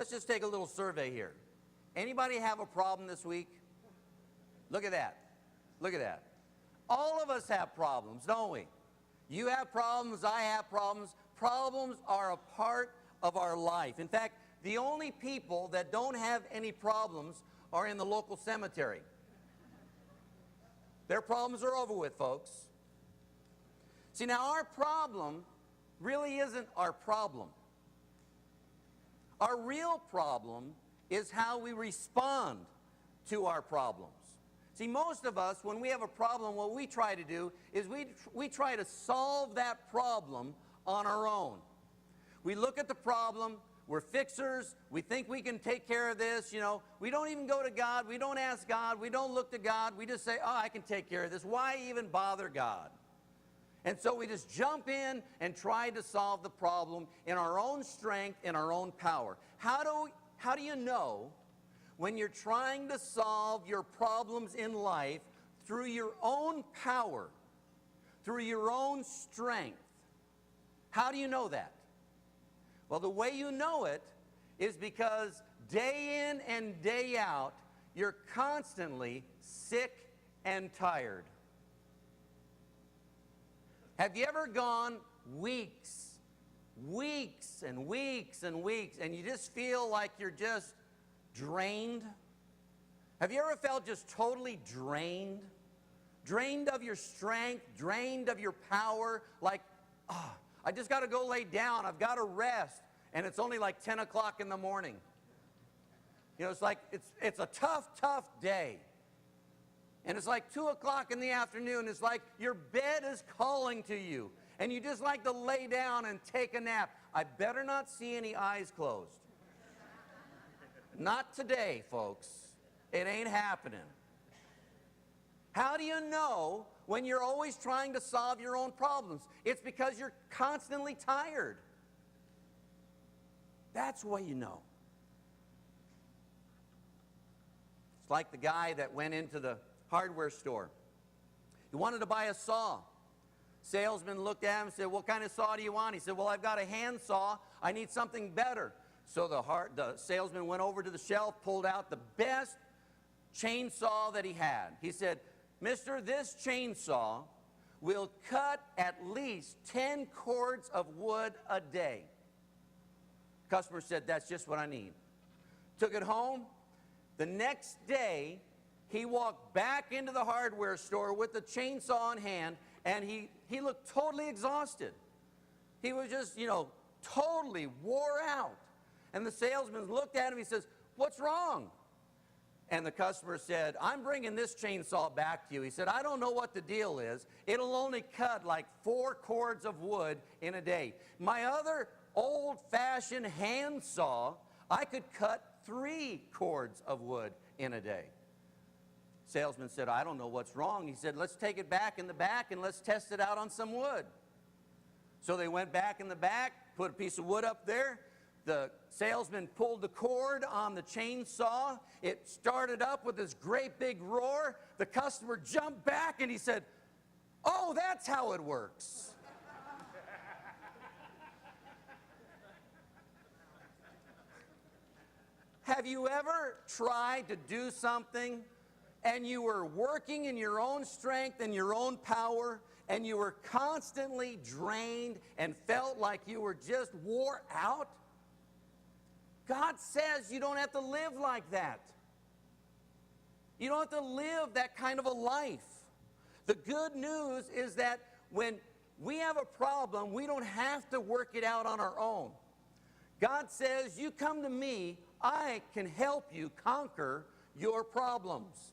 let's just take a little survey here. Anybody have a problem this week? Look at that. Look at that. All of us have problems, don't we? You have problems, I have problems. Problems are a part of our life. In fact, the only people that don't have any problems are in the local cemetery. Their problems are over with, folks. See, now our problem really isn't our problem. Our real problem is how we respond to our problems. See, most of us, when we have a problem, what we try to do is we try to solve that problem on our own. We look at the problem, we're fixers, we think we can take care of this, you know. We don't even go to God, we don't ask God, we don't look to God, we just say, oh, I can take care of this. Why even bother God? And so we just jump in and try to solve the problem in our own strength, in our own power. How do you know when you're trying to solve your problems in life through your own power, through your own strength? How do you know that? Well, the way you know it is because day in and day out, you're constantly sick and tired. Have you ever gone weeks and weeks and weeks, and you just feel like you're just drained? Have you ever felt just totally drained? Drained of your strength, drained of your power, like, I just got to go lay down, I've got to rest, and it's only like 10 o'clock in the morning. You know, it's like, it's a tough day. And it's like 2 o'clock in the afternoon, it's like your bed is calling to you, and you just like to lay down and take a nap. I better not see any eyes closed. Not today, folks. It ain't happening. How do you know when you're always trying to solve your own problems? It's because you're constantly tired. That's why you know. It's like the guy that went into the hardware store. He wanted to buy a saw. Salesman looked at him and said, what kind of saw do you want? He said, well, I've got a hand saw. I need something better. So the salesman went over to the shelf, pulled out the best chainsaw that he had. He said, mister, this chainsaw will cut at least 10 cords of wood a day. Customer said, that's just what I need. Took it home. The next day, he walked back into the hardware store with the chainsaw in hand, and he looked totally exhausted. He was just, you know, totally wore out. And the salesman looked at him, he says, what's wrong? And the customer said, I'm bringing this chainsaw back to you. He said, I don't know what the deal is. It'll only cut like 4 cords of wood in a day. My other old-fashioned hand saw, I could cut 3 cords of wood in a day. Salesman said, I don't know what's wrong. He said, let's take it back in the back and let's test it out on some wood. So they went back in the back, put a piece of wood up there. The salesman pulled the cord on the chainsaw. It started up with this great big roar. The customer jumped back and he said, oh, that's how it works. Have you ever tried to do something and you were working in your own strength and your own power, and you were constantly drained and felt like you were just wore out? God says you don't have to live like that. You don't have to live that kind of a life. The good news is that when we have a problem, we don't have to work it out on our own. God says, you come to me, I can help you conquer your problems.